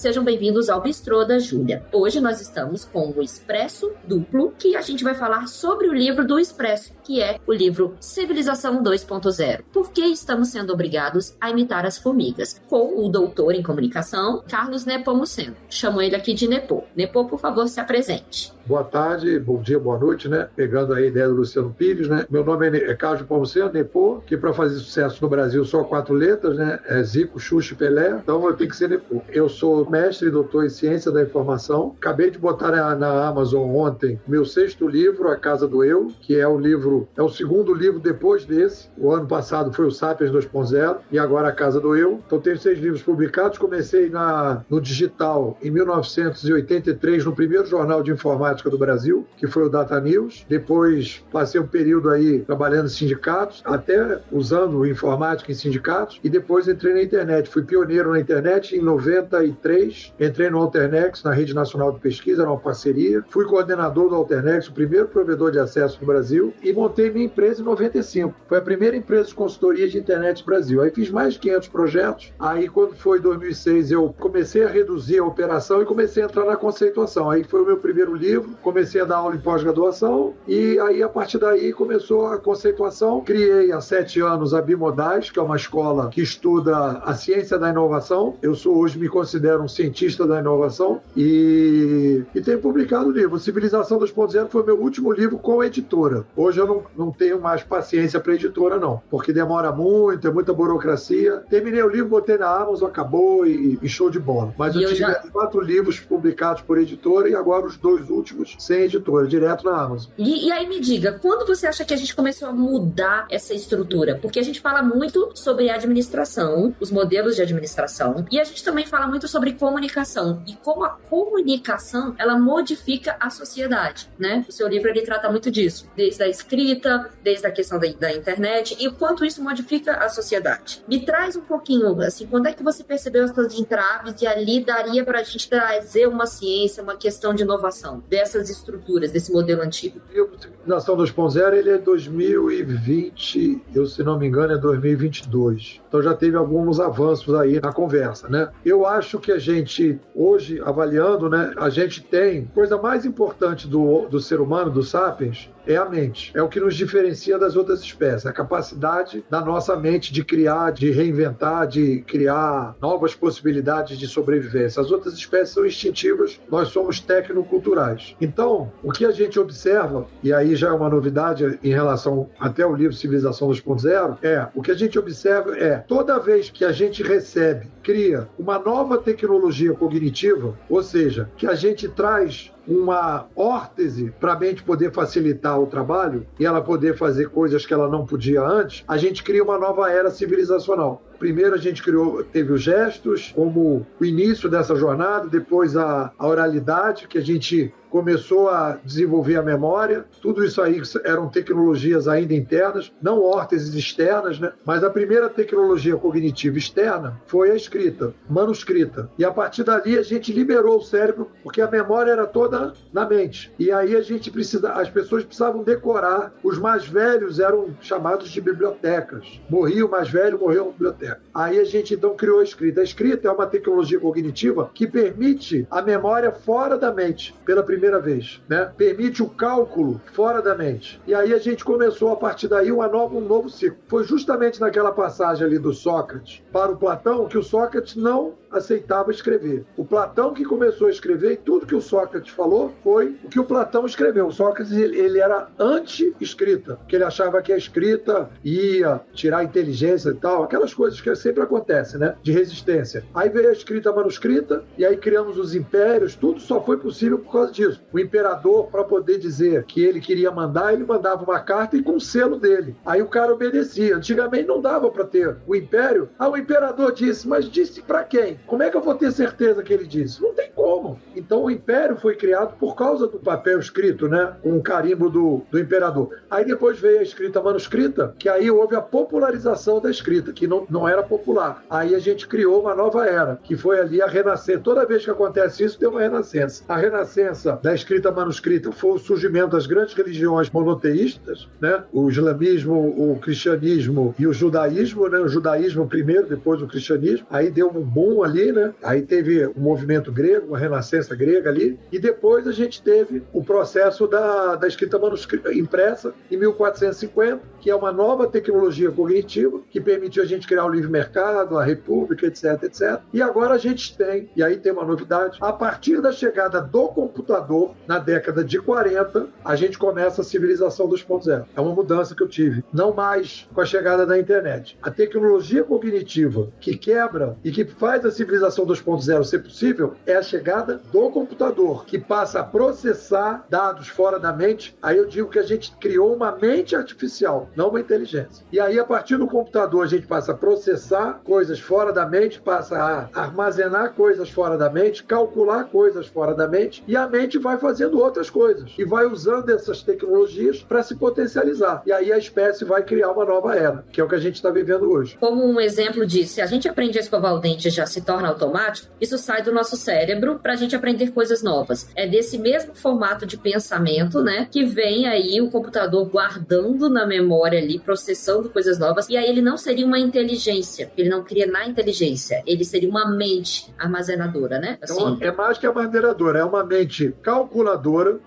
Sejam bem-vindos ao Bistrô da Júlia. Hoje nós estamos com o Expresso Duplo, que a gente vai falar sobre o livro do Expresso, que é o livro Civilização 2.0. Por que estamos sendo obrigados a imitar as formigas? Com o doutor em comunicação, Carlos Nepomuceno. Chamo ele aqui de Nepo. Nepo, por favor, se apresente. Boa tarde, bom dia, boa noite, né? Pegando a ideia do Luciano Pires, né? Meu nome é Carlos Nepomuceno, Nepo, que para fazer sucesso no Brasil só 4 letras, né? É Zico, Xuxa e Pelé, então eu tenho que ser Nepo. Eu sou mestre e doutor em ciência da informação. Acabei de botar na Amazon ontem meu 6º livro, A Casa do Eu, que é o 2º livro depois desse. O ano passado foi o Sapiens 2.0 e agora A Casa do Eu. Então tenho 6 livros publicados. Comecei no digital em 1983, no primeiro jornal de informática do Brasil, que foi o Data News. Depois passei um período aí trabalhando em sindicatos, até usando informática em sindicatos, e depois entrei na internet. Fui pioneiro na internet em 93, entrei no Alternex, na Rede Nacional de Pesquisa, era uma parceria. Fui coordenador do Alternex, o primeiro provedor de acesso no Brasil, e montei minha empresa em 95. Foi a primeira empresa de consultoria de internet do Brasil. Aí fiz mais de 500 projetos. Aí quando foi 2006, eu comecei a reduzir a operação e comecei a entrar na conceituação. Aí foi o meu primeiro livro, comecei a dar aula em pós-graduação e aí a partir daí começou a conceituação. Criei há 7 anos a Bimodais, que é uma escola que estuda a ciência da inovação. Eu hoje me considero um cientista da inovação e tenho publicado o livro. Civilização 2.0 foi meu último livro com editora. Hoje eu não tenho mais paciência para editora não, porque demora muito, é muita burocracia. Terminei o livro, botei na Amazon, acabou e show de bola. Mas eu tive 4 livros publicados por editora e agora os 2 últimos sem editora, direto na Amazon. E aí me diga, quando você acha que a gente começou a mudar essa estrutura? Porque a gente fala muito sobre administração, os modelos de administração, e a gente também fala muito sobre comunicação, e como a comunicação, ela modifica a sociedade, né? O seu livro, ele trata muito disso, desde a escrita, desde a questão da internet, e o quanto isso modifica a sociedade. Me traz um pouquinho, assim, quando é que você percebeu essas entraves e ali daria pra gente trazer uma ciência, uma questão de inovação, dessas estruturas, desse modelo antigo? O livro Civilização 2.0, ele é 2020, se não me engano, é 2022. Então já teve alguns avanços aí na conversa, né? Eu acho que a gente, hoje, avaliando, né, a gente tem, coisa mais importante do ser humano, do Sapiens, é a mente. É o que nos diferencia das outras espécies. A capacidade da nossa mente de criar, de reinventar, de criar novas possibilidades de sobrevivência. As outras espécies são instintivas, nós somos tecnoculturais. Então, o que a gente observa, e aí já é uma novidade em relação até ao livro Civilização 2.0, o que a gente observa toda vez que a gente recebe, cria uma nova tecnologia cognitiva, ou seja, que a gente traz uma órtese para a mente poder facilitar o trabalho e ela poder fazer coisas que ela não podia antes, a gente cria uma nova era civilizacional. Primeiro a gente teve os gestos como o início dessa jornada, depois a oralidade, que a gente começou a desenvolver a memória. Tudo isso aí eram tecnologias ainda internas, não órteses externas, né? Mas a primeira tecnologia cognitiva externa foi a escrita, manuscrita. E a partir dali a gente liberou o cérebro, porque a memória era toda na mente. E aí as pessoas precisavam decorar. Os mais velhos eram chamados de bibliotecas. Morria o mais velho, morreu a biblioteca. Aí a gente então criou a escrita. A escrita é uma tecnologia cognitiva que permite a memória fora da mente, pela primeira vez, né? Permite o cálculo fora da mente. E aí a gente começou, a partir daí, um novo ciclo. Foi justamente naquela passagem ali do Sócrates para o Platão que o Sócrates não aceitava escrever. O Platão que começou a escrever, e tudo que o Sócrates falou foi o que o Platão escreveu. O Sócrates, ele era anti-escrita, porque ele achava que a escrita ia tirar a inteligência e tal, aquelas coisas que sempre acontecem, né? De resistência. Aí veio a escrita manuscrita, e aí criamos os impérios, tudo só foi possível por causa disso. O imperador, para poder dizer que ele queria mandar, ele mandava uma carta e com o selo dele. Aí o cara obedecia. Antigamente não dava para ter o império. O imperador disse, mas disse para quem? Como é que eu vou ter certeza que ele disse? Não tem como. Então o império foi criado por causa do papel escrito, né? Com o carimbo do imperador. Aí depois veio a escrita manuscrita, que aí houve a popularização da escrita, que não era popular. Aí a gente criou uma nova era, que foi ali a renascença. Toda vez que acontece isso, tem uma renascença. A renascença da escrita manuscrita foi o surgimento das grandes religiões monoteístas, né? O islamismo, o cristianismo e o judaísmo, né? O judaísmo primeiro, depois o cristianismo. aí deu um boom ali, né? Aí teve o movimento grego, uma renascença grega ali, e depois a gente teve o processo da escrita manuscrita impressa em 1450, que é uma nova tecnologia cognitiva que permitiu a gente criar o livre mercado, a república, etc, etc. E agora a gente tem, e aí tem uma novidade, a partir da chegada do computador, na década de 40, a gente começa a civilização 2.0. É uma mudança que eu tive. Não mais com a chegada da internet. A tecnologia cognitiva que quebra e que faz a civilização 2.0 ser possível é a chegada do computador, que passa a processar dados fora da mente. Aí eu digo que a gente criou uma mente artificial, não uma inteligência. E aí, a partir do computador, a gente passa a processar coisas fora da mente, passa a armazenar coisas fora da mente, calcular coisas fora da mente, e a mente vai fazendo outras coisas. E vai usando essas tecnologias para se potencializar. E aí a espécie vai criar uma nova era, que é o que a gente está vivendo hoje. Como um exemplo disso, se a gente aprende a escovar o dente e já se torna automático, isso sai do nosso cérebro para a gente aprender coisas novas. É desse mesmo formato de pensamento, né, que vem aí o computador guardando na memória ali, processando coisas novas, e aí ele não seria uma inteligência, ele não cria na inteligência, ele seria uma mente armazenadora, né? Assim. Então, é mais que armazenadora, é uma mente calculadora,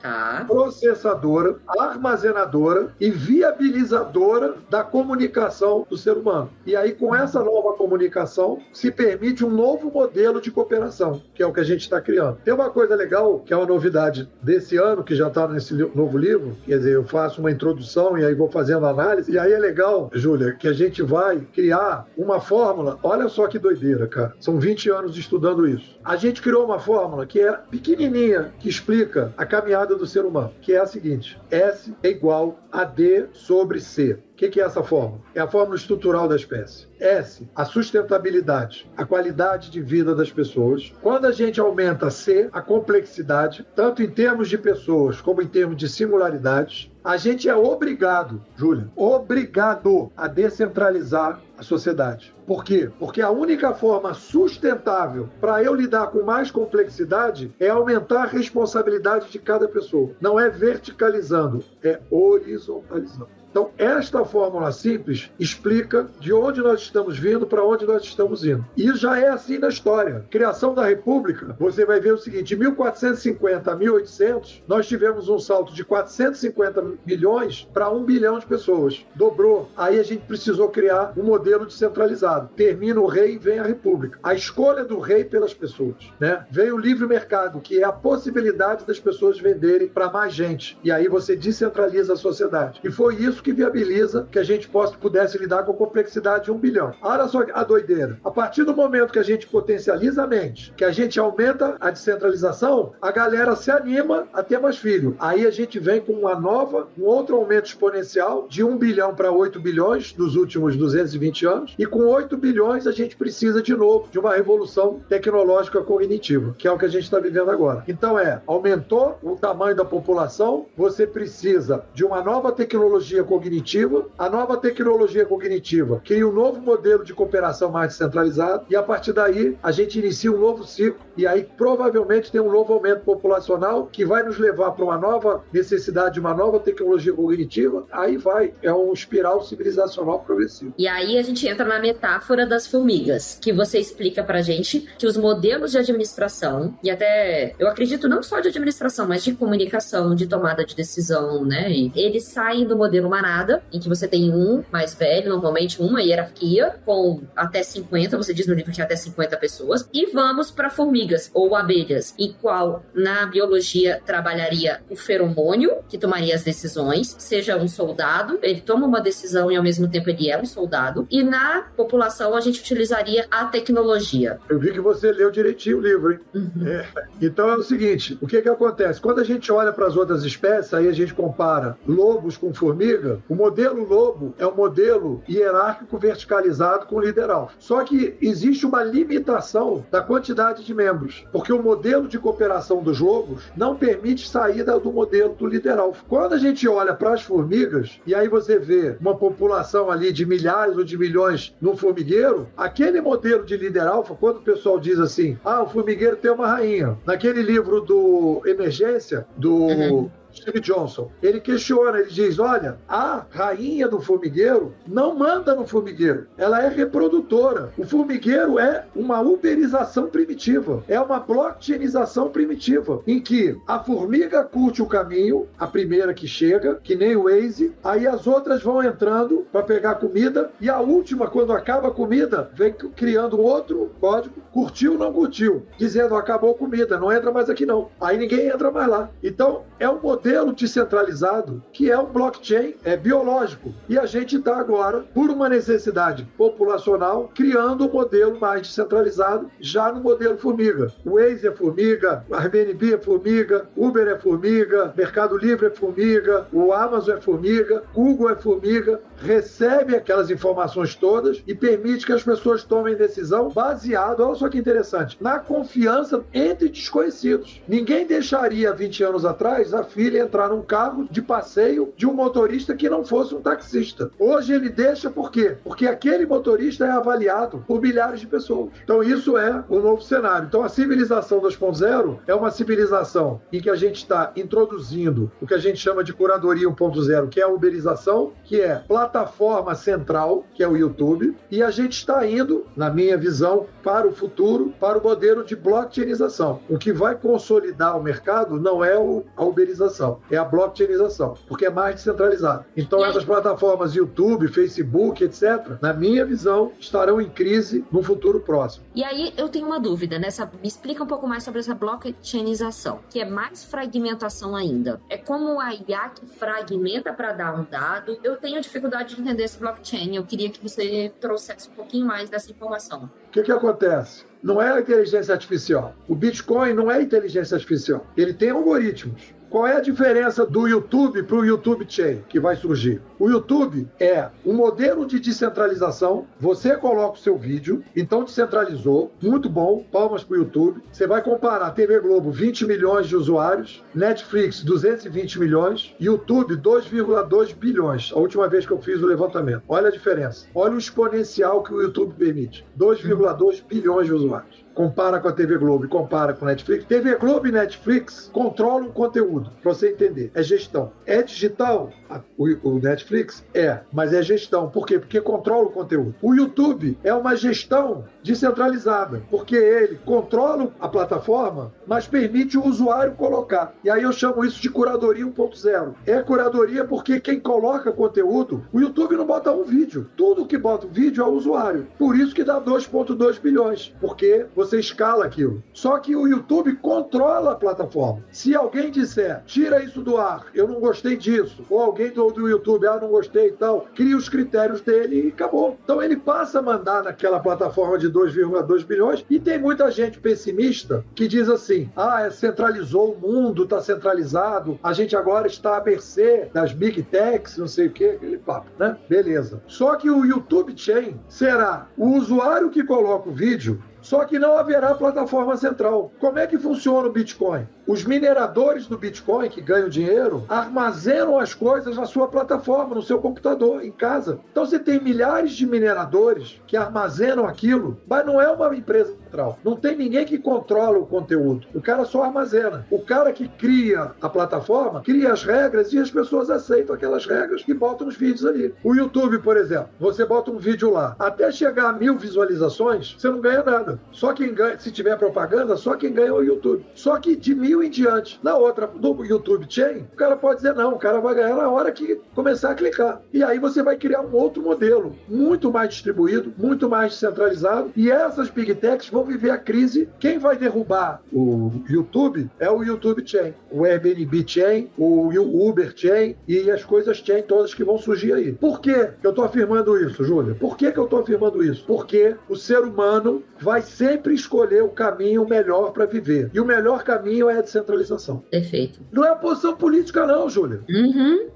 processadora, armazenadora e viabilizadora da comunicação do ser humano. E aí, com essa nova comunicação, se permite um novo modelo de cooperação, que é o que a gente está criando. Tem uma coisa legal, que é uma novidade desse ano, que já está nesse novo livro, quer dizer, eu faço uma introdução e aí vou fazendo análise, e aí é legal, Júlia, que a gente vai criar uma fórmula. Olha só que doideira, cara. São 20 anos estudando isso. A gente criou uma fórmula que é pequenininha, que explica a caminhada do ser humano, que é a seguinte: S é igual a D sobre C. O que é essa fórmula? É a fórmula estrutural da espécie. S, a sustentabilidade, a qualidade de vida das pessoas. Quando a gente aumenta C, a complexidade, tanto em termos de pessoas como em termos de singularidades, a gente é obrigado, Júlia, obrigado a descentralizar a sociedade. Por quê? Porque a única forma sustentável para eu lidar com mais complexidade é aumentar a responsabilidade de cada pessoa. Não é verticalizando, é horizontalizando. Então, esta fórmula simples explica de onde nós estamos vindo para onde nós estamos indo. E já é assim na história. Criação da República, você vai ver o seguinte: de 1450 a 1800, nós tivemos um salto de 450 milhões para 1 bilhão de pessoas. Dobrou. Aí a gente precisou criar um modelo descentralizado. Termina o rei e vem a República. A escolha do rei pelas pessoas, né? Vem o livre mercado, que é a possibilidade das pessoas venderem para mais gente. E aí você descentraliza a sociedade. E foi isso que viabiliza que a gente pudesse lidar com a complexidade de 1 bilhão. Olha só a doideira. A partir do momento que a gente potencializa a mente, que a gente aumenta a descentralização, a galera se anima a ter mais filho. Aí a gente vem com um outro aumento exponencial de 1 bilhão para 8 bilhões nos últimos 220 anos. E com 8 bilhões a gente precisa de novo de uma revolução tecnológica cognitiva, que é o que a gente está vivendo agora. Então aumentou o tamanho da população, você precisa de uma nova tecnologia cognitiva. A nova tecnologia cognitiva cria um novo modelo de cooperação mais descentralizado e a partir daí a gente inicia um novo ciclo e aí provavelmente tem um novo aumento populacional que vai nos levar para uma nova necessidade de uma nova tecnologia cognitiva. Aí é um espiral civilizacional progressivo. E aí a gente entra na metáfora das formigas, que você explica pra gente que os modelos de administração, e até eu acredito não só de administração, mas de comunicação, de tomada de decisão, né? Eles saem do modelo manada, em que você tem um mais velho, normalmente uma hierarquia, com até 50, você diz no livro que tinha até 50 pessoas, e vamos para formigas ou abelhas, em qual na biologia trabalharia o feromônio, que tomaria as decisões, seja um soldado, ele toma uma decisão e ao mesmo tempo ele é um soldado, e na população a gente utilizaria a tecnologia. Eu vi que você leu direitinho o livro, hein? Uhum. Então é o seguinte, o que acontece? Quando a gente olha para as outras espécies, aí a gente compara lobos com formiga, o modelo lobo é um modelo hierárquico verticalizado com líder alfa. Só que existe uma limitação da quantidade de membros, porque o modelo de cooperação dos lobos não permite saída do modelo do líder alfa. Quando a gente olha para as formigas, e aí você vê uma população ali de milhares ou de milhões no formigueiro, aquele modelo de líder alfa, quando o pessoal diz assim, o formigueiro tem uma rainha. Naquele livro do Emergência, do Steve Johnson. Ele questiona, ele diz, olha, a rainha do formigueiro não manda no formigueiro, ela é reprodutora. O formigueiro é uma uberização primitiva, é uma blockchainização primitiva, em que a formiga curte o caminho, a primeira que chega, que nem o Waze, aí as outras vão entrando para pegar comida, e a última, quando acaba a comida, vem criando outro código, curtiu ou não curtiu, dizendo, acabou a comida, não entra mais aqui não. Aí ninguém entra mais lá. Então, é um modelo descentralizado que é um blockchain biológico. E a gente está agora, por uma necessidade populacional, criando um modelo mais descentralizado, já no modelo formiga. O Waze é formiga, a Airbnb é formiga, Uber é formiga, Mercado Livre é formiga, o Amazon é formiga, Google é formiga, recebe aquelas informações todas e permite que as pessoas tomem decisão baseado, olha só que interessante, na confiança entre desconhecidos. Ninguém deixaria 20 anos atrás a filha entrar num carro de passeio de um motorista que não fosse um taxista. Hoje ele deixa por quê? Porque aquele motorista é avaliado por milhares de pessoas. Então isso é o novo cenário. Então a civilização 2.0 é uma civilização em que a gente está introduzindo o que a gente chama de curadoria 1.0, que é a uberização, que é plataforma central, que é o YouTube, e a gente está indo, na minha visão, para o futuro, para o modelo de blockchainização. O que vai consolidar o mercado não é a uberização, é a blockchainização, porque é mais descentralizado. Então essas plataformas YouTube, Facebook, etc., na minha visão, estarão em crise no futuro próximo. E aí eu tenho uma dúvida, me explica um pouco mais sobre essa blockchainização, que é mais fragmentação ainda. É como a IA que fragmenta para dar um dado. Eu tenho dificuldade de entender esse blockchain, eu queria que você trouxesse um pouquinho mais dessa informação. O que acontece? Não é a inteligência artificial. O Bitcoin não é inteligência artificial. Ele tem algoritmos. Qual é a diferença do YouTube para o YouTube Chain que vai surgir? O YouTube é um modelo de descentralização. Você coloca o seu vídeo, então descentralizou, muito bom, palmas para o YouTube. Você vai comparar TV Globo, 20 milhões de usuários, Netflix, 220 milhões, YouTube, 2,2 bilhões, a última vez que eu fiz o levantamento. Olha a diferença. Olha o exponencial que o YouTube permite. 2,2 bilhões de usuários. Compara com a TV Globo e compara com a Netflix. TV Globo e Netflix controlam o conteúdo, para você entender. É gestão. É digital? O Netflix é, mas é gestão. Por quê? Porque controla o conteúdo. O YouTube é uma gestão descentralizada, porque ele controla a plataforma, mas permite o usuário colocar. E aí eu chamo isso de curadoria 1.0. É curadoria porque quem coloca conteúdo, o YouTube não bota um vídeo. Tudo que bota um vídeo é o usuário. Por isso que dá 2,2 bilhões, porque você escala aquilo. Só que o YouTube controla a plataforma. Se alguém disser, tira isso do ar, eu não gostei disso, ou alguém do YouTube, não gostei e tal, cria os critérios dele e acabou. Então ele passa a mandar naquela plataforma de 2,2 bilhões e tem muita gente pessimista que diz assim, centralizou o mundo, está centralizado, a gente agora está à mercê das big techs, não sei o que, aquele papo, né? Beleza. Só que o YouTube Chain será o usuário que coloca o vídeo, só que não haverá plataforma central. Como é que funciona o Bitcoin? Os mineradores do Bitcoin, que ganham dinheiro, armazenam as coisas na sua plataforma, no seu computador, em casa. Então você tem milhares de mineradores que armazenam aquilo, mas não é uma empresa central. Não tem ninguém que controla o conteúdo. O cara só armazena. O cara que cria a plataforma, cria as regras e as pessoas aceitam aquelas regras e botam os vídeos ali. O YouTube, por exemplo, você bota um vídeo lá. Até chegar a 1000 visualizações, você não ganha nada. Só quem ganha, se tiver propaganda, só quem ganha é o YouTube. Só que de 1000 em diante. Na outra, do YouTube Chain, o cara pode dizer não, o cara vai ganhar na hora que começar a clicar. E aí você vai criar um outro modelo, muito mais distribuído, muito mais descentralizado, e essas big techs vão viver a crise. Quem vai derrubar o YouTube é o YouTube Chain, o Airbnb Chain, o Uber Chain e as coisas Chain todas que vão surgir aí. Por que eu estou afirmando isso, Júlia? Por que eu estou afirmando isso? Porque o ser humano vai sempre escolher o caminho melhor para viver. E o melhor caminho é a descentralização. Perfeito. Não é posição política não, Júlia.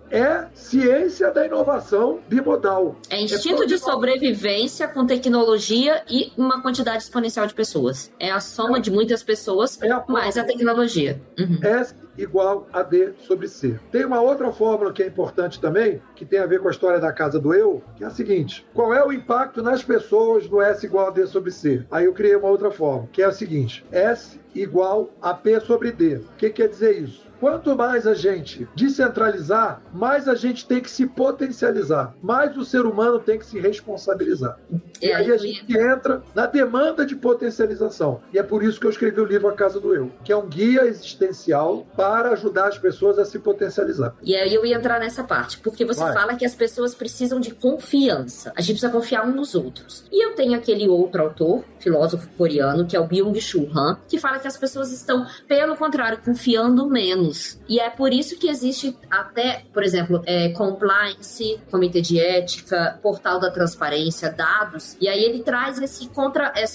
É ciência da inovação bimodal. É instinto de sobrevivência com tecnologia e uma quantidade exponencial de pessoas. É a soma de muitas pessoas mais a tecnologia. S igual a D sobre C. Tem uma outra fórmula que é importante também, que tem a ver com a história da casa do eu, que é a seguinte: qual é o impacto nas pessoas do S igual a D sobre C? Aí eu criei uma outra fórmula, que é a seguinte: S igual a P sobre D. O que quer dizer isso? quanto mais a gente descentralizar, mais a gente tem que se potencializar, mais o ser humano tem que se responsabilizar. E aí a gente entra na demanda de potencialização. E é por isso que eu escrevi o livro A Casa do Eu, que é um guia existencial para ajudar as pessoas a se potencializar. E aí eu ia entrar nessa parte, porque você fala que as pessoas precisam de confiança. A gente precisa confiar uns nos outros. E eu tenho aquele outro autor, filósofo coreano, que é o Byung-Chul Han, que fala que as pessoas estão, pelo contrário, confiando menos. E é por isso que existe até, por exemplo, compliance, comitê de ética, portal da transparência, dados. E aí ele traz esse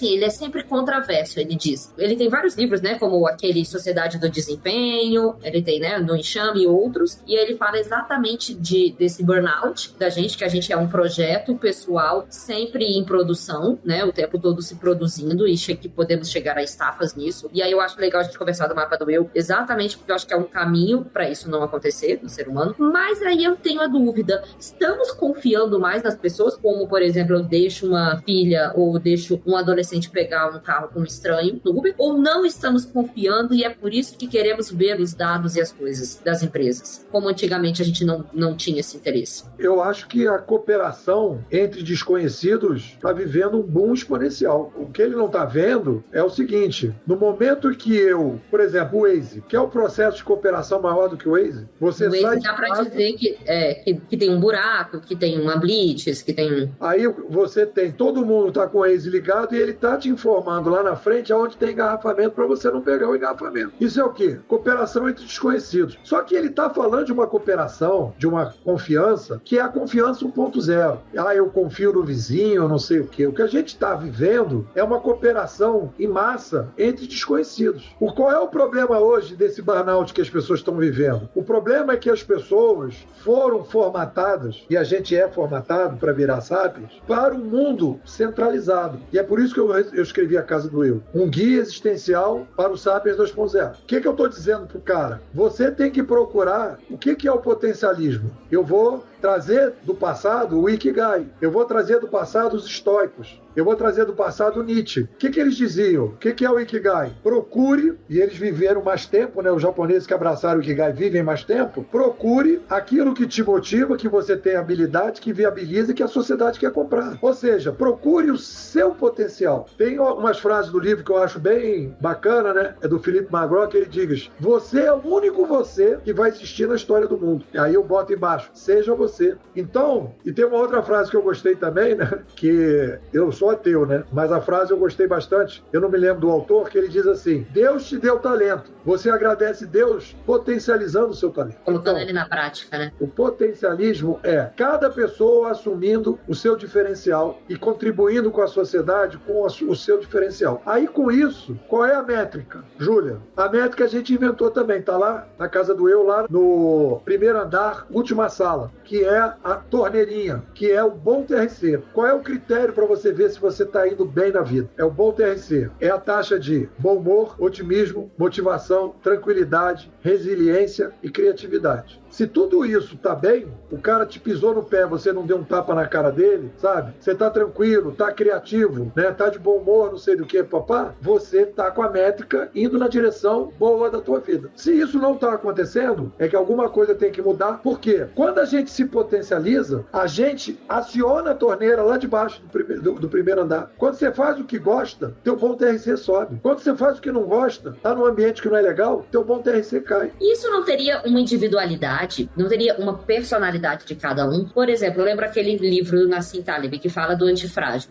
ele é sempre contraverso, ele diz. Ele tem vários livros, né, como aquele Sociedade do Desempenho, ele tem, né, No Enxame e outros, e ele fala exatamente desse burnout da gente, que a gente é um projeto pessoal sempre em produção, né, o tempo todo se produzindo e que podemos chegar a estafas nisso. E aí eu acho legal a gente conversar do mapa do eu, exatamente porque eu acho que é um caminho para isso não acontecer no ser humano. Mas aí eu tenho a dúvida, estamos confiando mais nas pessoas, como, por exemplo, eu deixo uma filha ou deixo um adolescente pegar um carro com um estranho no Uber, ou não estamos confiando e é por isso que queremos ver os dados e as coisas das empresas, como antigamente a gente não tinha esse interesse? Eu acho que a cooperação entre desconhecidos está vivendo um boom exponencial. O que ele não está vendo é o seguinte, no momento que eu, por exemplo, o Waze, que é o processo de cooperação maior do que o Waze, você o Waze dá para dizer que tem um buraco, que tem uma blitz, que tem... Aí você tem, todo mundo está com o Waze ligado e ele está te informando lá na frente aonde tem engarrafamento para você não pegar o engarrafamento. Isso é o quê? Cooperação entre desconhecidos. Só que ele está falando de uma cooperação, de uma confiança, que é a confiança 1.0. Eu confio no vizinho, eu não sei o quê. O que a gente está vivendo é uma cooperação em massa entre desconhecidos. Qual é o problema hoje desse burnout que as pessoas estão vivendo? O problema é que as pessoas foram formatadas, e a gente é formatado para virar sapiens, para um mundo centralizado. E é por isso que eu escrevi A Casa do Eu. Um guia existencial para o Sapiens 2.0. O que eu estou dizendo pro cara? Você tem que procurar o que é o potencialismo. Eu vou trazer do passado o Ikigai. Eu vou trazer do passado os estoicos. Eu vou trazer do passado Nietzsche. O que eles diziam? O que é o Ikigai? Procure, e eles viveram mais tempo, né? Os japoneses que abraçaram o Ikigai vivem mais tempo. Procure aquilo que te motiva, que você tem habilidade, que viabiliza e que a sociedade quer comprar. Ou seja, procure o seu potencial. Tem umas frases do livro que eu acho bem bacana, né? É do Philippe Magro, que ele diz: você é o único você que vai existir na história do mundo. E aí eu boto embaixo: seja você. Então, e tem uma outra frase que eu gostei também, né? Que eu sou ateu, né? Mas a frase eu gostei bastante. Eu não me lembro do autor, que ele diz assim: Deus te deu talento. Você agradece Deus potencializando o seu talento. Colocando ele na prática, né? O potencialismo é cada pessoa assumindo o seu diferencial e contribuindo com a sociedade com o seu diferencial. Aí, com isso, qual é a métrica? Júlia, a métrica a gente inventou também. Tá lá na Casa do Eu, lá no primeiro andar, última sala, que é a torneirinha, que é o bom TRC. Qual é o critério para você ver se você está indo bem na vida? É o bom TRC. É a taxa de bom humor, otimismo, motivação, tranquilidade, resiliência e criatividade. Se tudo isso tá bem, o cara te pisou no pé, você não deu um tapa na cara dele, sabe? Você tá tranquilo, tá criativo, né? Tá de bom humor, não sei do que, papá. Você tá com a métrica indo na direção boa da tua vida. Se isso não tá acontecendo, é que alguma coisa tem que mudar. Por quê? Quando a gente se potencializa, a gente aciona a torneira lá de baixo do primeiro andar. Quando você faz o que gosta, teu bom TRC sobe. Quando você faz o que não gosta, tá num ambiente que não é legal, teu bom TRC cai. Isso não teria uma individualidade? Não teria uma personalidade de cada um? Por exemplo, eu lembro aquele livro do Nassim Taleb que fala do antifrágil,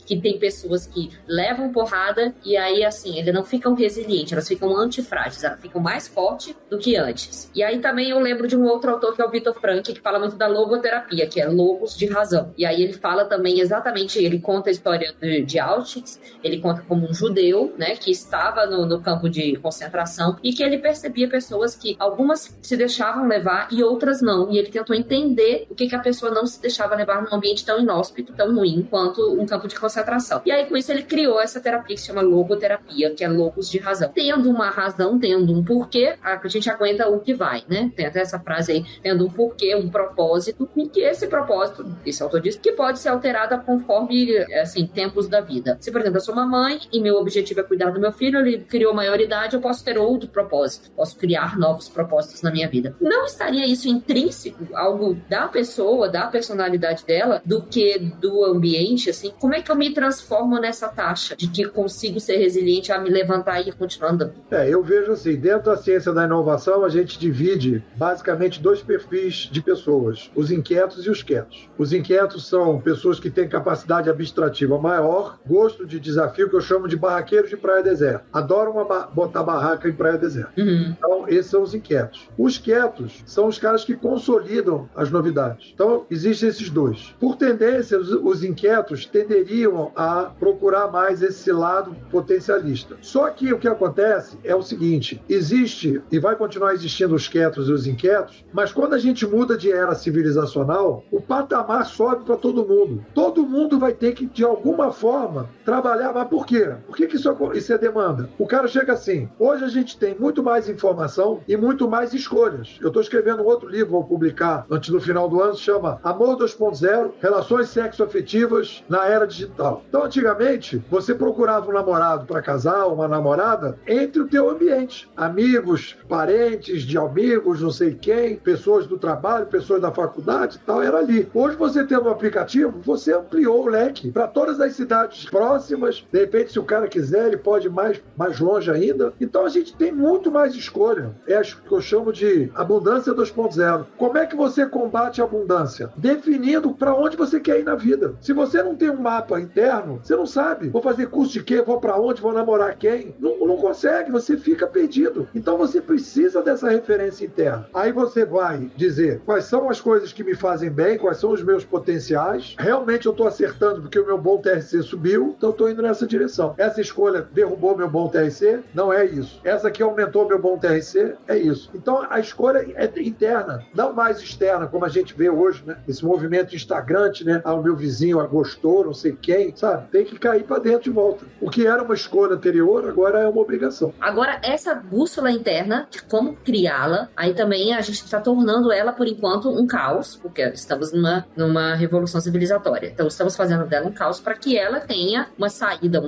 que tem pessoas que levam porrada e aí, assim, eles não ficam resilientes, elas ficam antifrágeis, elas ficam mais fortes do que antes. E aí também eu lembro de um outro autor que é o Viktor Frankl, que fala muito da logoterapia, que é logos de razão. E aí ele fala também exatamente, ele conta a história de Auschwitz, ele conta como um judeu, né, que estava no campo de concentração e que ele percebia pessoas que algumas se deixavam levar e outras não. E ele tentou entender o que a pessoa não se deixava levar num ambiente tão inóspito, tão ruim, quanto um campo de concentração. E aí, com isso, ele criou essa terapia que se chama logoterapia, que é logos de razão. Tendo uma razão, tendo um porquê, a gente aguenta o que vai, né? Tem até essa frase aí, tendo um porquê, um propósito, e que esse propósito, esse autor diz, que pode ser alterado conforme, assim, tempos da vida. Se, por exemplo, eu sou uma mãe e meu objetivo é cuidar do meu filho, ele criou maioridade, eu posso ter outro propósito, posso criar novos propósitos na minha vida. Não estaria isso intrínseco, algo da pessoa, da personalidade dela, do que do ambiente, assim? Como é que eu me transformo nessa taxa de que consigo ser resiliente a me levantar e ir continuando? Eu vejo assim, dentro da ciência da inovação, a gente divide basicamente 2 perfis de pessoas, os inquietos e os quietos. Os inquietos são pessoas que têm capacidade abstrativa maior, gosto de desafio, que eu chamo de barraqueiros de praia deserta. Adoram botar barraca em praia deserta. Então, esses são os inquietos. Os quietos são os caras que consolidam as novidades. Então, existem esses 2. Por tendência, os inquietos tenderiam a procurar mais esse lado potencialista. Só que o que acontece é o seguinte, existe e vai continuar existindo os quietos e os inquietos, mas quando a gente muda de era civilizacional, o patamar sobe para todo mundo. Todo mundo vai ter que, de alguma forma, trabalhar. Mas por quê? Por que isso é demanda? O cara chega assim, hoje a gente tem muito mais informação e muito mais escolhas. Eu estou escrevendo um outro livro, vou publicar antes do final do ano, se chama Amor 2.0, Relações Sexoafetivas na Era Digital. Então, antigamente, você procurava um namorado para casar, uma namorada, entre o teu ambiente. Amigos, parentes de amigos, não sei quem, pessoas do trabalho, pessoas da faculdade e tal, era ali. Hoje, você tendo um aplicativo, você ampliou o leque para todas as cidades próximas. De repente, se o cara quiser, ele pode ir mais longe ainda. Então, a gente tem muito mais escolha. É o que eu chamo de abundância 2.0. Como é que você combate a abundância? Definindo para onde você quer ir na vida. Se você não tem um mapa interno, você não sabe. Vou fazer curso de quê? Vou para onde? Vou namorar quem? Não consegue, você fica perdido. Então você precisa dessa referência interna. Aí você vai dizer quais são as coisas que me fazem bem, quais são os meus potenciais. Realmente eu estou acertando porque o meu bom TRC subiu, então eu estou indo nessa direção. Essa escolha derrubou meu bom TRC? Não é isso. Essa aqui aumentou meu bom TRC? É isso. Então a escolha é interna, não mais externa, como a gente vê hoje, né? Esse movimento instagrante, né? O meu vizinho gostou, não sei quem, sabe? Tem que cair para dentro de volta. O que era uma escolha anterior, agora é uma obrigação. Agora, essa bússola interna, de como criá-la, aí também a gente está tornando ela, por enquanto, um caos, porque estamos numa revolução civilizatória. Então, estamos fazendo dela um caos para que ela tenha uma saída,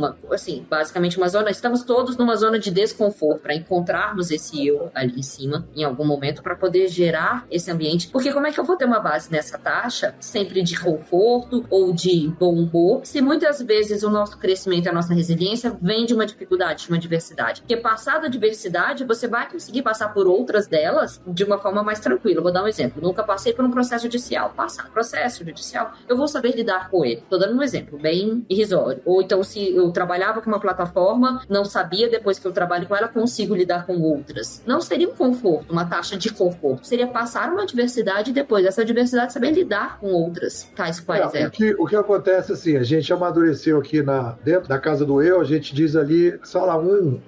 basicamente uma zona, estamos todos numa zona de desconforto, para encontrarmos esse eu ali em cima, em algum momento, para poder gerar esse ambiente. Porque como é que eu vou ter uma base nessa taxa, sempre de conforto ou de bom humor, se muitas vezes o nosso crescimento e a nossa resiliência vem de uma dificuldade, de uma diversidade? Porque passada a diversidade, você vai conseguir passar por outras delas de uma forma mais tranquila. Vou dar um exemplo. Nunca passei por um processo judicial. Passar processo judicial, eu vou saber lidar com ele. Tô dando um exemplo bem irrisório. Ou então, se eu trabalhava com uma plataforma, não sabia, depois que eu trabalho com ela, consigo lidar com outras. Não seria um conforto, uma taxa de conforto. Seria passar uma diversidade e depois dessa diversidade saber lidar com outras, tais quais elas. O que acontece assim, a gente amadureceu aqui dentro da casa do eu, a gente diz ali, sala 1,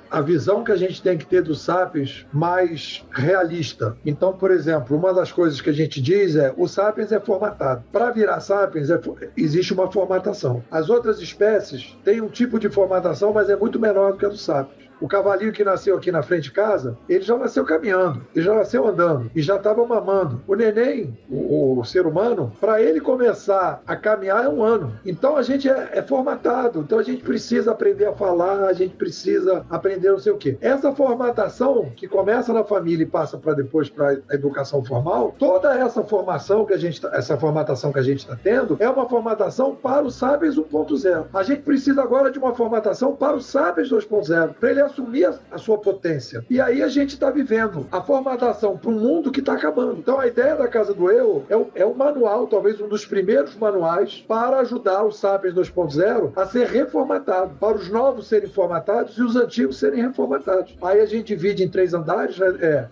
a visão que a gente tem que ter dos sapiens mais realista. Então, por exemplo, uma das coisas que a gente diz o sapiens é formatado. Para virar sapiens, existe uma formatação. As outras espécies têm um tipo de formatação, mas é muito menor do que a do sapiens. O cavalinho que nasceu aqui na frente de casa, ele já nasceu caminhando, ele já nasceu andando e já estava mamando. O neném, o ser humano, para ele começar a caminhar é 1 ano. Então a gente é formatado, então a gente precisa aprender a falar, a gente precisa aprender não sei o quê. Essa formatação que começa na família e passa para depois para a educação formal, toda essa formação essa formatação que a gente está tendo é uma formatação para o Sapiens 1.0. A gente precisa agora de uma formatação para o Sapiens 2.0, para ele assumir a sua potência. E aí a gente está vivendo a formatação para um mundo que está acabando. Então a ideia da Casa do Eu é um manual, talvez um dos primeiros manuais para ajudar o Sapiens 2.0 a ser reformatado, para os novos serem formatados e os antigos serem reformatados. Aí a gente divide em 3 andares,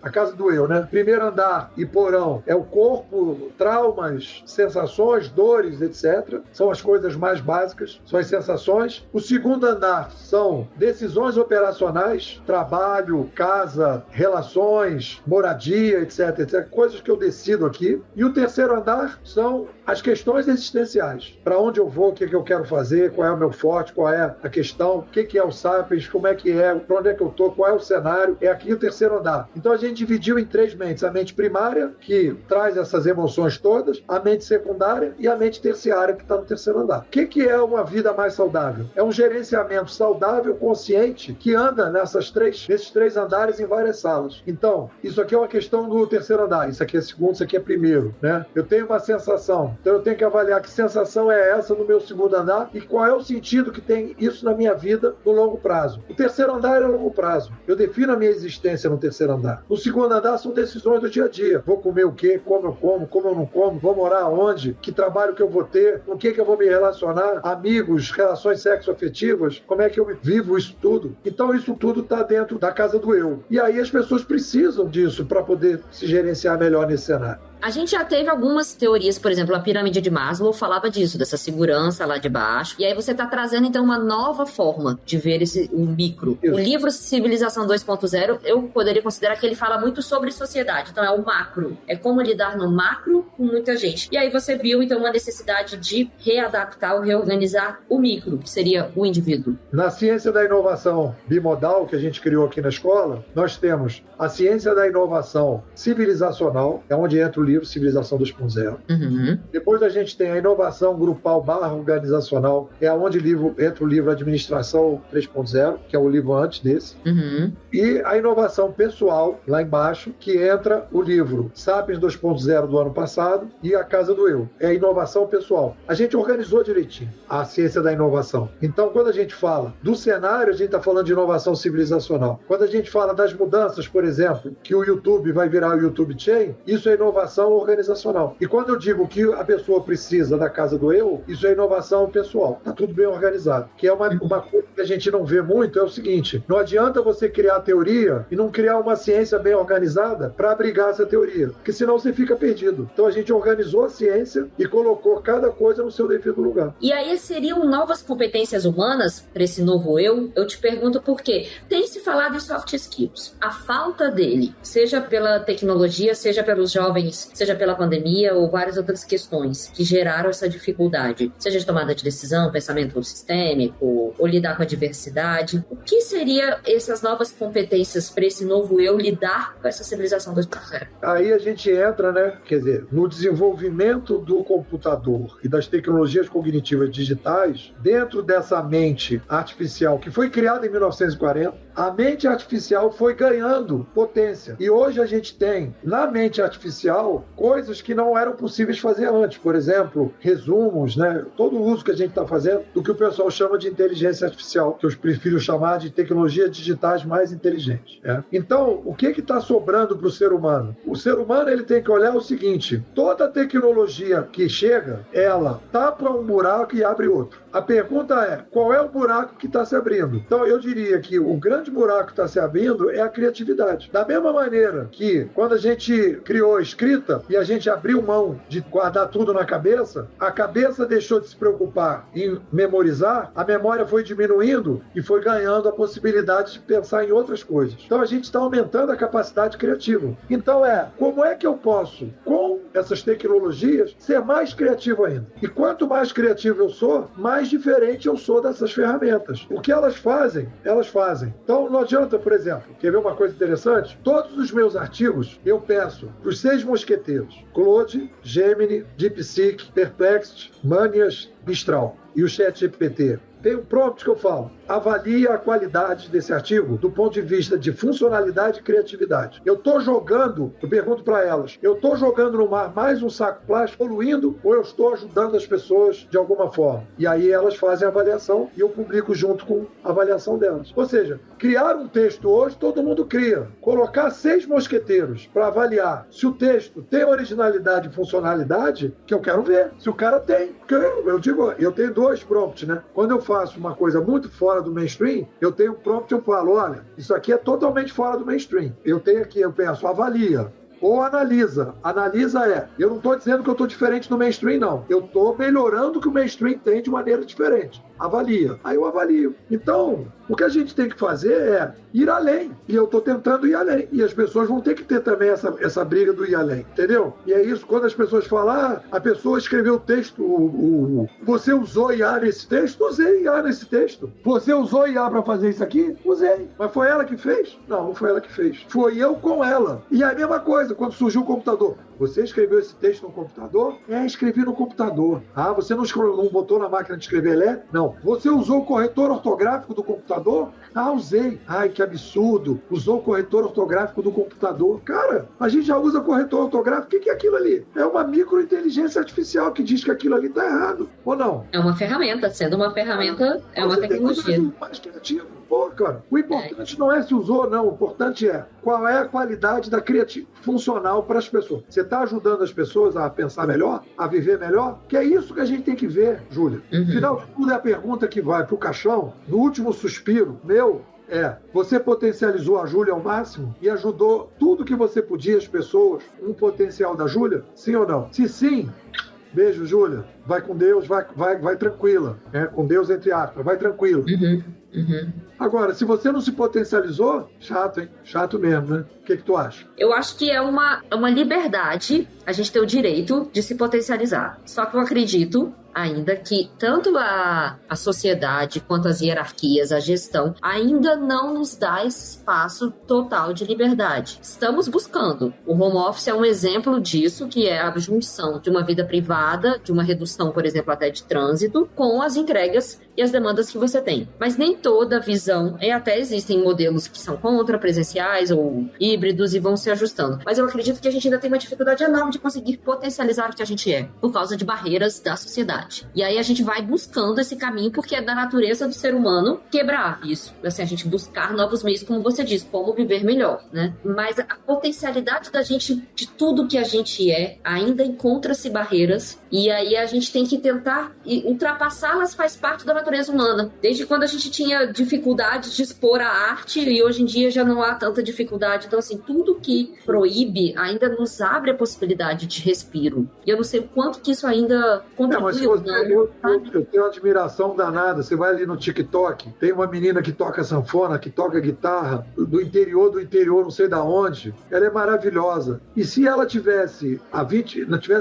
a Casa do Eu, né? Primeiro andar e porão é o corpo, traumas, sensações, dores, etc. São as coisas mais básicas, são as sensações. O segundo andar são decisões operacionais emocionais, trabalho, casa, relações, moradia, etc, etc. Coisas que eu decido aqui. E o terceiro andar são as questões existenciais. Para onde eu vou, o que eu quero fazer, qual é o meu forte, qual é a questão, o que é o Sapiens, como é que é, para onde é que eu estou, qual é o cenário. É aqui o terceiro andar. Então a gente dividiu em 3 mentes. A mente primária, que traz essas emoções todas, a mente secundária e a mente terciária, que está no terceiro andar. O que é uma vida mais saudável? É um gerenciamento saudável, consciente, que anda nesses 3 andares em várias salas. Então, isso aqui é uma questão do terceiro andar. Isso aqui é segundo, isso aqui é primeiro, né? Eu tenho uma sensação. Então eu tenho que avaliar que sensação é essa no meu segundo andar e qual é o sentido que tem isso na minha vida no longo prazo. O terceiro andar é longo prazo. Eu defino a minha existência no terceiro andar. No segundo andar são decisões do dia a dia. Vou comer o quê? Como eu não como? Vou morar onde? Que trabalho que eu vou ter? Com o que eu vou me relacionar? Amigos, relações sexoafetivas? Como é que eu vivo isso tudo? Então isso tudo está dentro da casa do eu. E aí as pessoas precisam disso para poder se gerenciar melhor nesse cenário. A gente já teve algumas teorias, por exemplo, a pirâmide de Maslow falava disso, dessa segurança lá de baixo. E aí você está trazendo, então, uma nova forma de ver o micro. Isso. O livro Civilização 2.0, eu poderia considerar que ele fala muito sobre sociedade. Então, é o macro. É como lidar no macro com muita gente. E aí você viu, então, uma necessidade de readaptar ou reorganizar o micro, que seria o indivíduo. Na ciência da inovação bimodal, que a gente criou aqui na escola, nós temos a ciência da inovação civilizacional, é onde entra o livro Civilização 2.0. Uhum. Depois a gente tem a inovação grupal / organizacional, é onde entra o livro Administração 3.0, que é o livro antes desse. Uhum. E a inovação pessoal, lá embaixo, que entra o livro Sapiens 2.0 do ano passado e A Casa do Eu. É a inovação pessoal. A gente organizou direitinho a ciência da inovação. Então, quando a gente fala do cenário, a gente está falando de inovação civilizacional. Quando a gente fala das mudanças, por exemplo, que o YouTube vai virar o YouTube Chain, isso é inovação organizacional. E quando eu digo que a pessoa precisa da casa do eu, isso é inovação pessoal. Está tudo bem organizado. Que é uma coisa que a gente não vê muito, é o seguinte: não adianta você criar teoria e não criar uma ciência bem organizada para abrigar essa teoria, porque senão você fica perdido. Então a gente organizou a ciência e colocou cada coisa no seu devido lugar. E aí seriam novas competências humanas para esse novo eu? Eu te pergunto por quê. Tem se falado em soft skills. A falta dele, seja pela tecnologia, seja pelos jovens, seja pela pandemia ou várias outras questões que geraram essa dificuldade, seja de tomada de decisão, pensamento sistêmico, ou lidar com a diversidade. O que seriam essas novas competências para esse novo eu lidar com essa civilização 2.0? Aí a gente entra, né, quer dizer, no desenvolvimento do computador e das tecnologias cognitivas digitais, dentro dessa mente artificial que foi criada em 1940, a mente artificial foi ganhando potência. E hoje a gente tem, na mente artificial, coisas que não eram possíveis fazer antes. Por exemplo, resumos, né? Todo o uso que a gente está fazendo do que o pessoal chama de inteligência artificial, que eu prefiro chamar de tecnologias digitais mais inteligentes. Né? Então, o que está sobrando para o ser humano? O ser humano ele tem que olhar o seguinte: toda tecnologia que chega, ela tapa um buraco e abre outro. A pergunta é, qual é o buraco que está se abrindo? Então, eu diria que o grande buraco que está se abrindo é a criatividade. Da mesma maneira que, quando a gente criou a escrita e a gente abriu mão de guardar tudo na cabeça, a cabeça deixou de se preocupar em memorizar, a memória foi diminuindo e foi ganhando a possibilidade de pensar em outras coisas. Então, a gente está aumentando a capacidade criativa. Então, como é que eu posso, com essas tecnologias, ser mais criativo ainda? E quanto mais criativo eu sou, mais diferente eu sou dessas ferramentas. O que elas fazem, elas fazem. Então, não adianta, por exemplo, quer ver uma coisa interessante? Todos os meus artigos, eu peço para os 6 mosqueteiros: Claude, Gemini, DeepSeek, Perplexity, Manias, Mistral e o ChatGPT. Tem um prompt que eu falo: avalie a qualidade desse artigo do ponto de vista de funcionalidade e criatividade. Eu pergunto para elas, eu estou jogando no mar mais um saco plástico poluindo ou eu estou ajudando as pessoas de alguma forma? E aí elas fazem a avaliação e eu publico junto com a avaliação delas. Ou seja, criar um texto hoje todo mundo cria. Colocar 6 mosqueteiros para avaliar se o texto tem originalidade e funcionalidade, que eu quero ver se o cara tem. Porque eu tenho 2 prompts, né? Quando eu faço uma coisa muito fora do mainstream, eu tenho um prompt, eu falo: olha, isso aqui é totalmente fora do mainstream. Eu tenho aqui, eu peço, avalia ou analisa. Analisa eu não estou dizendo que eu estou diferente do mainstream, não. Eu estou melhorando o que o mainstream tem de maneira diferente. Avalia. Aí eu avalio. Então, o que a gente tem que fazer é ir além. E eu estou tentando ir além. E as pessoas vão ter que ter também essa briga do ir além. Entendeu? E é isso, quando as pessoas falam, a pessoa escreveu o texto, você usou IA nesse texto? Usei IA nesse texto. Você usou IA para fazer isso aqui? Usei. Mas foi ela que fez? Não foi ela que fez. Foi eu com ela. E a mesma coisa, quando surgiu o computador. Você escreveu esse texto no computador? Escrevi no computador. Você não botou na máquina de escrever elétrica? Não. Você usou o corretor ortográfico do computador? Usei. Ai, que absurdo. Usou o corretor ortográfico do computador. Cara, a gente já usa corretor ortográfico. O que é aquilo ali? É uma microinteligência artificial que diz que aquilo ali está errado. Ou não? É uma ferramenta. Sendo uma ferramenta, é uma tecnologia. Mais criativo. Pô, cara, o importante não é se usou ou não. O importante é qual é a qualidade da criatividade funcional para as pessoas. Você está ajudando as pessoas a pensar melhor, a viver melhor? Que é isso que a gente tem que ver, Júlia. Afinal de tudo, é a pergunta que vai para o caixão, no último suspiro meu, você potencializou a Júlia ao máximo e ajudou tudo que você podia as pessoas, um potencial da Júlia? Sim ou não? Se sim, beijo, Júlia. Vai com Deus, vai tranquila. Com Deus, entre aspas, vai tranquila. Agora, se você não se potencializou, chato, hein? Chato mesmo, né? O que tu acha? Eu acho que é uma liberdade a gente ter o direito de se potencializar. Só que eu acredito ainda que tanto a sociedade quanto as hierarquias, a gestão, ainda não nos dá esse espaço total de liberdade. Estamos buscando. O home office é um exemplo disso, que é a junção de uma vida privada, de uma redução, por exemplo, até de trânsito, com as entregas e as demandas que você tem. Mas nem toda visão, e até existem modelos que são presenciais ou híbridos e vão se ajustando. Mas eu acredito que a gente ainda tem uma dificuldade enorme de conseguir potencializar o que a gente é, por causa de barreiras da sociedade. E aí a gente vai buscando esse caminho, porque é da natureza do ser humano quebrar isso. Assim, a gente buscar novos meios, como você diz, como viver melhor, né? Mas a potencialidade da gente, de tudo que a gente ainda encontra-se barreiras, e aí a gente tem que tentar ultrapassá-las, faz parte da natureza humana. Desde quando a gente tinha dificuldade de expor a arte, e hoje em dia já não há tanta dificuldade. Então, assim, tudo que proíbe ainda nos abre a possibilidade de respiro. E eu não sei o quanto que isso ainda contribui. Eu tenho uma admiração danada. Você vai ali no TikTok, tem uma menina que toca sanfona, que toca guitarra, do interior, não sei da onde. Ela é maravilhosa. E se ela tivesse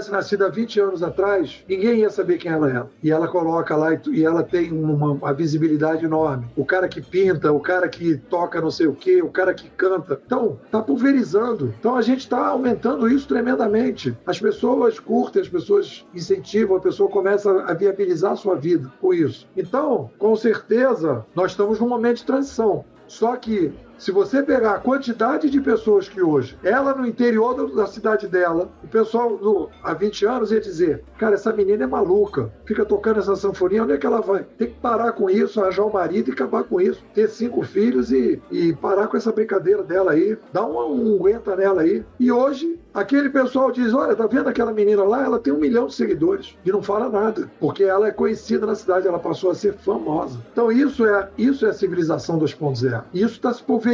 nascido há 20 anos atrás, ninguém ia saber quem ela é. E ela coloca lá e ela tem uma visibilidade enorme. O cara que pinta, o cara que toca não sei o quê, o cara que canta. Então, tá pulverizando. Então, a gente está aumentando isso tremendamente. As pessoas curtem, as pessoas incentivam, a pessoa começa a viabilizar a sua vida com isso. Então, com certeza, nós estamos num momento de transição. Só que, se você pegar a quantidade de pessoas que hoje, ela no interior da cidade dela, o pessoal há 20 anos ia dizer, cara, essa menina é maluca, fica tocando essa sanfoninha, onde é que ela vai? Tem que parar com isso, arranjar um marido e acabar com isso, ter 5 filhos e parar com essa brincadeira dela aí, dar um aguenta nela aí. E hoje, aquele pessoal diz, olha, tá vendo aquela menina lá? Ela tem 1 milhão de seguidores e não fala nada, porque ela é conhecida na cidade, ela passou a ser famosa. Então isso é a civilização 2.0. Isso está se pulverizando.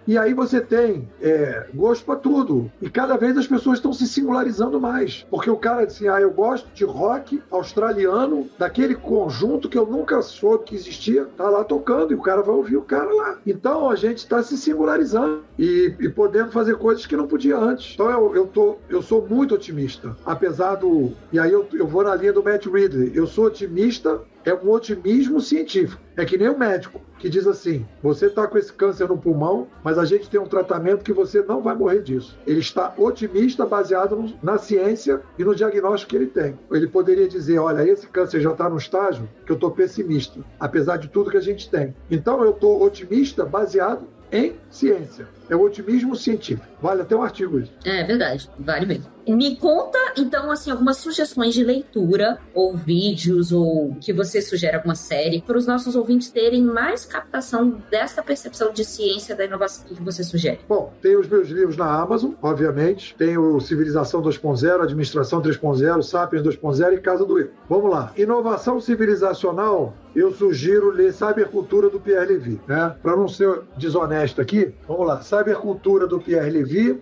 E aí você tem gosto para tudo. E cada vez as pessoas estão se singularizando mais. Porque o cara diz assim, eu gosto de rock australiano, daquele conjunto que eu nunca soube que existia, tá lá tocando e o cara vai ouvir o cara lá. Então a gente está se singularizando e podendo fazer coisas que não podia antes. Então eu sou muito otimista. Apesar do... E aí eu vou na linha do Matt Ridley. Eu sou otimista, é um otimismo científico. É que nem o médico que diz assim, você está com esse câncer no pulmão, mas a gente tem um tratamento que você não vai morrer disso. Ele está otimista baseado na ciência e no diagnóstico que ele tem. Ele poderia dizer, olha, esse câncer já está no estágio que eu estou pessimista, apesar de tudo que a gente tem. Então eu estou otimista baseado em ciência. É o otimismo científico. Vale até um artigo isso. É verdade, vale mesmo. Me conta, então, assim, algumas sugestões de leitura, ou vídeos, ou que você sugere alguma série, para os nossos ouvintes terem mais captação dessa percepção de ciência da inovação que você sugere. Bom, tem os meus livros na Amazon, obviamente. Tem o Civilização 2.0, Administração 3.0, Sapiens 2.0 e Casa do Erro. Vamos lá. Inovação civilizacional, eu sugiro ler Cybercultura do Pierre Levy, né? Para não ser desonesto aqui, vamos lá. Cybercultura do Pierre Levy,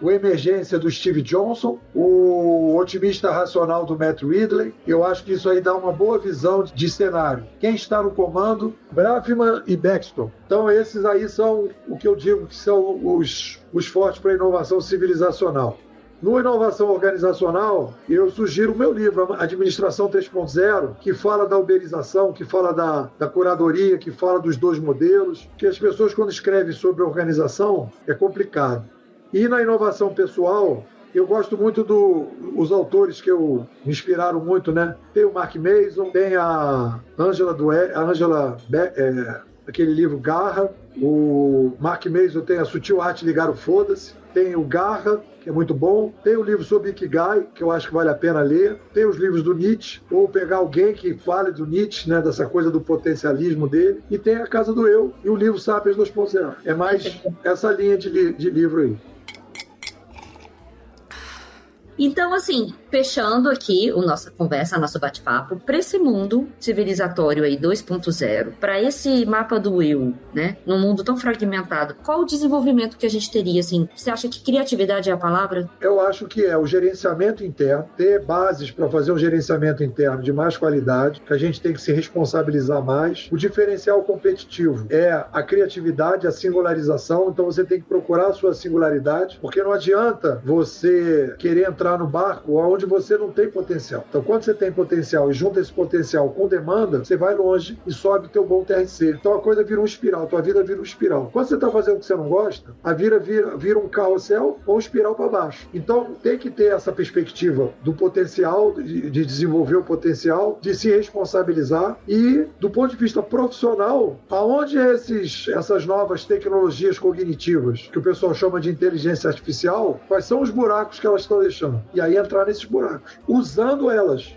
o Emergência do Steve Johnson, o Otimista Racional do Matt Ridley. Eu acho que isso aí dá uma boa visão de cenário. Quem está no comando? Braverman e Baxter. Então esses aí são o que eu digo que são os fortes para a inovação civilizacional. No Inovação Organizacional, eu sugiro o meu livro, Administração 3.0, que fala da uberização, que fala da curadoria, que fala dos 2 modelos, que as pessoas, quando escrevem sobre organização, é complicado. E na inovação pessoal, eu gosto muito dos autores que me inspiraram muito, né? Tem o Mark Mason, tem a Angela aquele livro Garra, o Mark Mason tem A Sutil Arte de Ligar o Foda-se, tem o Garra, que é muito bom, tem o livro sobre Ikigai, que eu acho que vale a pena ler, tem os livros do Nietzsche, ou pegar alguém que fale do Nietzsche, né, dessa coisa do potencialismo dele, e tem A Casa do Eu e o livro Sapiens 2.0. É mais essa linha de livro aí. Então, assim, fechando aqui a nossa conversa, nosso bate-papo, para esse mundo civilizatório aí 2.0, para esse mapa do eu, né, num mundo tão fragmentado, qual o desenvolvimento que a gente teria, assim? Você acha que criatividade é a palavra? Eu acho que é o gerenciamento interno, ter bases para fazer um gerenciamento interno de mais qualidade, que a gente tem que se responsabilizar mais. O diferencial competitivo é a criatividade, a singularização, então você tem que procurar a sua singularidade, porque não adianta você querer entrar no barco onde você não tem potencial. Então, quando você tem potencial e junta esse potencial com demanda, você vai longe e sobe o teu bom TRC. Então, a coisa vira um espiral, tua vida vira um espiral. Quando você está fazendo o que você não gosta, a vida vira um carrossel ou um espiral para baixo. Então, tem que ter essa perspectiva do potencial, de desenvolver o potencial, de se responsabilizar e, do ponto de vista profissional, aonde essas novas tecnologias cognitivas, que o pessoal chama de inteligência artificial, quais são os buracos que elas estão deixando? E aí entrar nesses buracos, usando elas.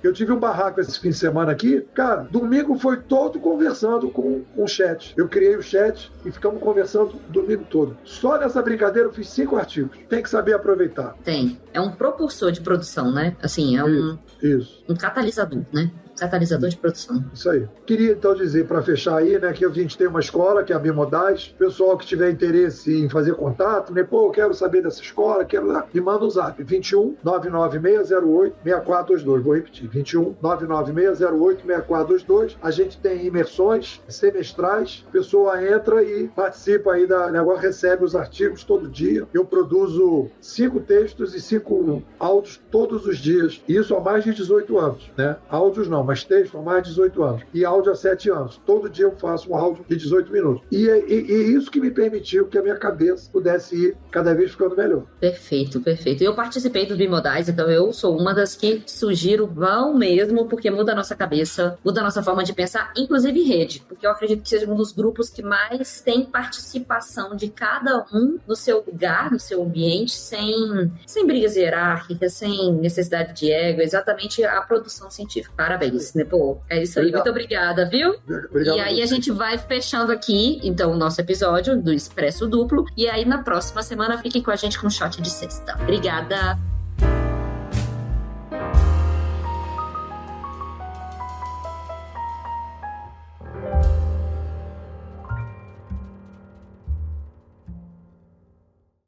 Eu tive um barraco esse fim de semana aqui, cara, domingo foi todo conversando com o chat. Eu criei o chat e ficamos conversando o domingo todo. Só nessa brincadeira eu fiz 5 artigos. Tem que saber aproveitar. Tem. É um propulsor de produção, né? Assim, é um catalisador, né? Catalisador de produção. Isso aí. Queria então dizer, para fechar aí, né, que a gente tem uma escola, que é a Bimodais. Pessoal que tiver interesse em fazer contato, né, eu quero saber dessa escola, quero lá, me manda um zap, 21 99608 6422. Vou repetir, 21 99608 6422. A gente tem imersões semestrais, a pessoa entra e participa aí agora recebe os artigos todo dia. Eu produzo 5 textos e 5 áudios todos os dias. Isso há mais de 18 anos, né? Áudios não, mas texto há mais de 18 anos. E áudio há 7 anos. Todo dia eu faço um áudio de 18 minutos. E isso que me permitiu que a minha cabeça pudesse ir cada vez ficando melhor. Perfeito, perfeito. Eu participei dos Bimodais, então eu sou uma das que sugiro vão mesmo, porque muda a nossa cabeça, muda a nossa forma de pensar, inclusive rede, porque eu acredito que seja um dos grupos que mais tem participação de cada um no seu lugar, no seu ambiente, sem brigas hierárquicas, sem necessidade de ego, exatamente a produção científica. Parabéns. Né? Pô, é isso aí. Muito obrigada, viu? Obrigado. E aí a gente vai fechando aqui, então, o nosso episódio do Expresso Duplo. E aí, na próxima semana, fiquem com a gente com um shot de sexta. Obrigada!